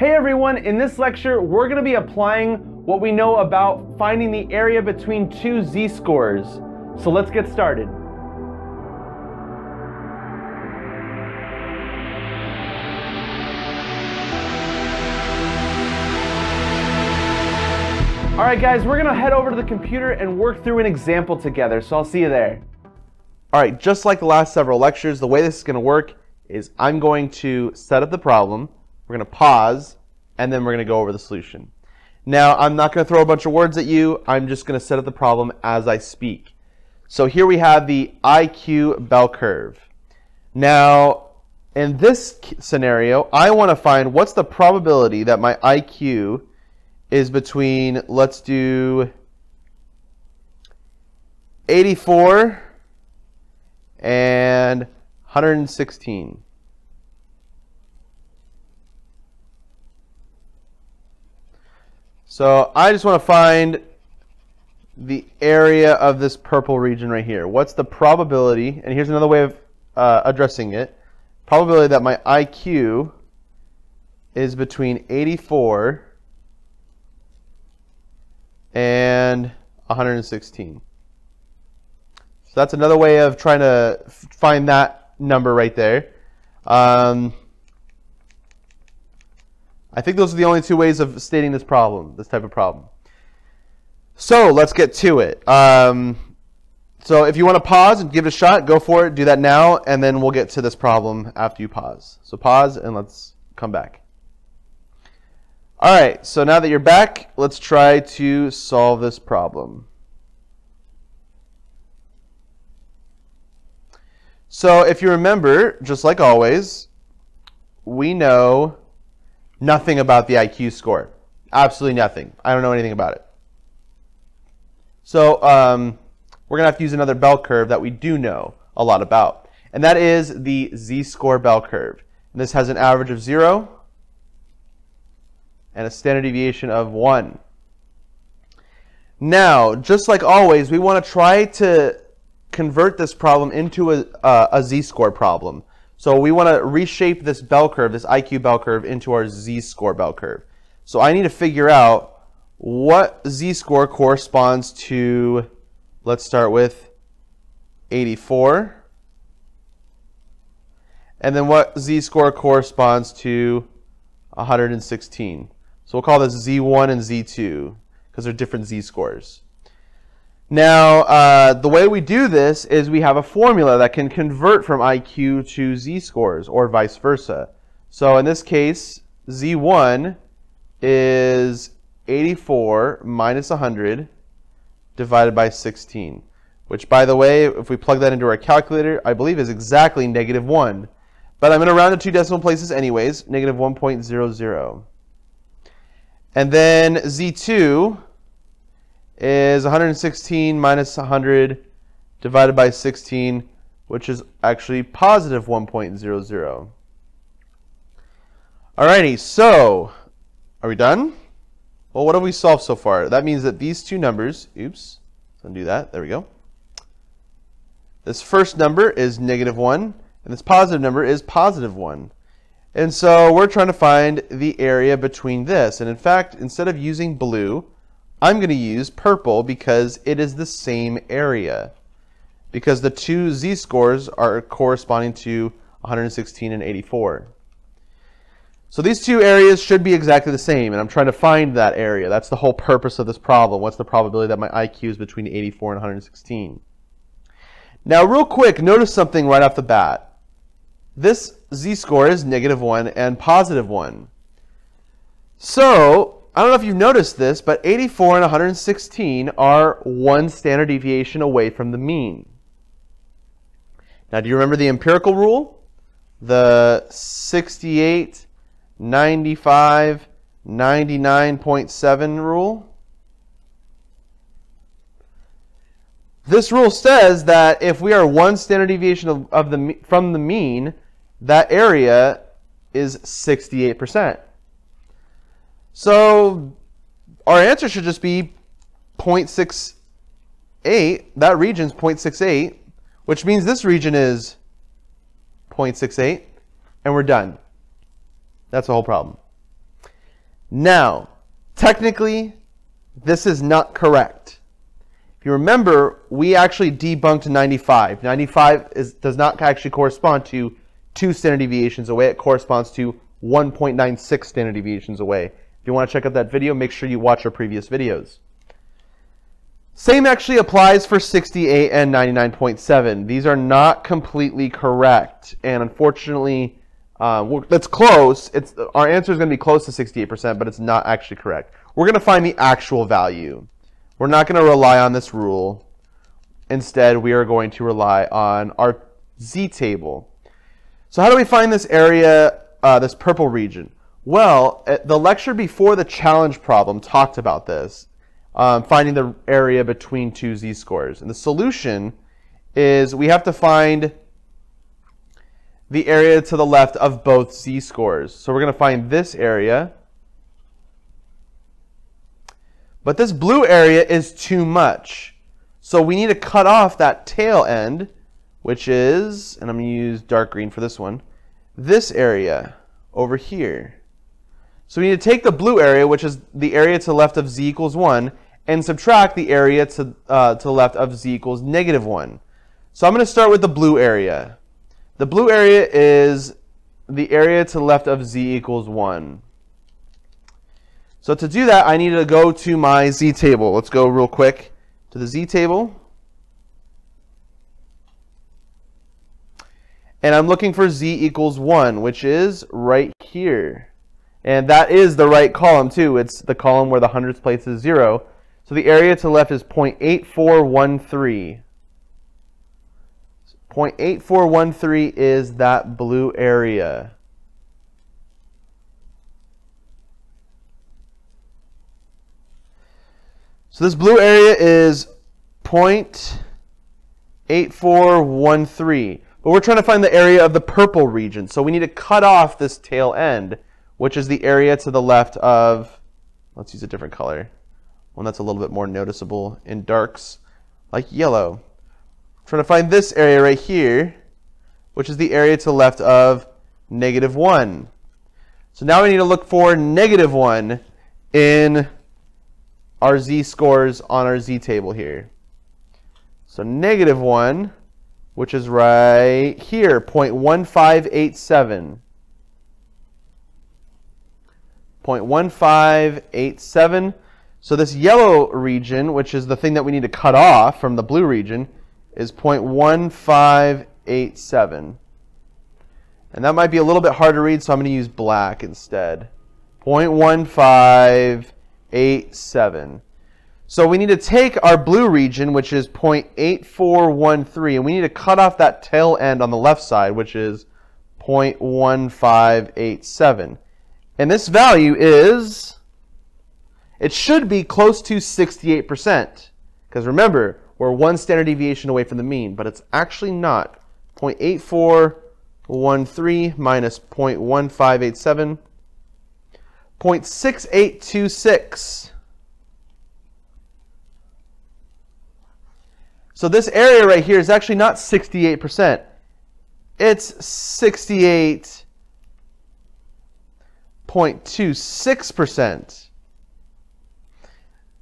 Hey everyone, in this lecture we're going to be applying what we know about finding the area between two z-scores. So let's get started. Alright guys, we're going to head over to the computer and work through an example together, so I'll see you there. Alright, just like the last several lectures, the way this is going to work is I'm going to set up the problem, we're going to pause, and then we're going to go over the solution. Now, I'm not going to throw a bunch of words at you, I'm just going to set up the problem as I speak. So here we have the IQ bell curve. Now, in this scenario, I want to find what's the probability that my IQ is between, let's do 84 and 116. So I just want to find the area of this purple region right here. What's the probability, and here's another way of addressing it, probability that my IQ is between 84 and 116. So that's another way of trying to find that number right there. I think those are the only two ways of stating this problem, this type of problem. So let's get to it. So if you want to pause and give it a shot, go for it. Do that now, and then we'll get to this problem after you pause. So pause, and let's come back. All right, so now that you're back, let's try to solve this problem. So if you remember, just like always, we know nothing about the IQ score. Absolutely nothing. I don't know anything about it. So we're going to have to use another bell curve that we do know a lot about. And that is the z-score bell curve. And this has an average of 0 and a standard deviation of 1. Now, just like always, we want to try to convert this problem into a z-score problem. So we want to reshape this bell curve, this IQ bell curve, into our z-score bell curve. So I need to figure out what z-score corresponds to, let's start with 84. And then what z-score corresponds to 116. So we'll call this z1 and z2 because they're different z-scores. Now, the way we do this is we have a formula that can convert from IQ to z-scores, or vice versa. So in this case, z1 is 84 minus 100 divided by 16, which, by the way, if we plug that into our calculator, I believe is exactly -1. But I'm going to round to 2 decimal places anyways, -1.00. And then z2 is 116 minus 100 divided by 16, which is actually positive 1.00. Alrighty, so are we done? Well, what have we solved so far? That means that these two numbers, oops, undo that, there we go. This first number is -1, and this positive number is +1. And so we're trying to find the area between this. And in fact, instead of using blue, I'm going to use purple because it is the same area. Because the two z-scores are corresponding to 116 and 84. So these two areas should be exactly the same, and I'm trying to find that area. That's the whole purpose of this problem. What's the probability that my IQ is between 84 and 116? Now, real quick, notice something right off the bat. This z-score is -1 and +1. So, I don't know if you've noticed this, but 84 and 116 are 1 standard deviation away from the mean. Now, do you remember the empirical rule? The 68, 95, 99.7 rule? This rule says that if we are 1 standard deviation from the mean, that area is 68%. So our answer should just be 0.68. That region is 0.68, which means this region is 0.68, and we're done. That's the whole problem. Now, technically, this is not correct. If you remember, we actually debunked 95. 95 does not actually correspond to 2 standard deviations away. It corresponds to 1.96 standard deviations away. If you want to check out that video, make sure you watch our previous videos. Same actually applies for 68 and 99.7. These are not completely correct, and unfortunately, that's close. Our answer is going to be close to 68%, but it's not actually correct. We're going to find the actual value. We're not going to rely on this rule. Instead, we are going to rely on our z-table. So how do we find this area, this purple region? Well, the lecture before the challenge problem talked about this, finding the area between two z-scores. And the solution is we have to find the area to the left of both z-scores. So we're going to find this area. But this blue area is too much. So we need to cut off that tail end, which is, and I'm going to use dark green for this one, this area over here. So we need to take the blue area, which is the area to the left of z equals 1, and subtract the area to the left of z equals -1. So I'm going to start with the blue area. The blue area is the area to the left of z equals 1. So to do that, I need to go to my z-table. Let's go real quick to the z-table. And I'm looking for z equals 1, which is right here. And that is the right column, too. It's the column where the hundredths place is 0. So the area to the left is 0.8413. 0.8413 is that blue area. So this blue area is 0.8413. But we're trying to find the area of the purple region. So we need to cut off this tail end, which is the area to the left of, let's use a different color, one that's a little bit more noticeable in darks, like yellow. I'm trying to find this area right here, which is the area to the left of -1. So now we need to look for -1 in our z-scores on our z-table here. So -1, which is right here, 0.1587. 0.1587. So this yellow region, which is the thing that we need to cut off from the blue region, is 0.1587. And that might be a little bit hard to read, so I'm going to use black instead. 0.1587. So we need to take our blue region, which is 0.8413, and we need to cut off that tail end on the left side, which is 0.1587. And this value is, it should be close to 68%. Because remember, we're 1 standard deviation away from the mean, but it's actually not. 0.8413 minus 0.1587, 0.6826. So this area right here is actually not 68%. It's 68.26%.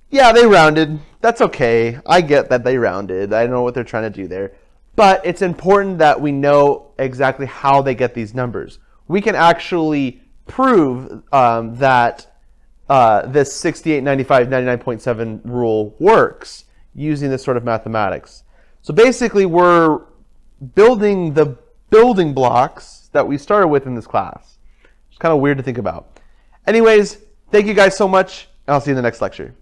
Yeah, they rounded. That's okay. I get that they rounded. I know what they're trying to do there. But it's important that we know exactly how they get these numbers. We can actually prove that this 68, 95, 99.7 rule works using this sort of mathematics. So basically, we're building the building blocks that we started with in this class. It's kind of weird to think about. Anyways, thank you guys so much, and I'll see you in the next lecture.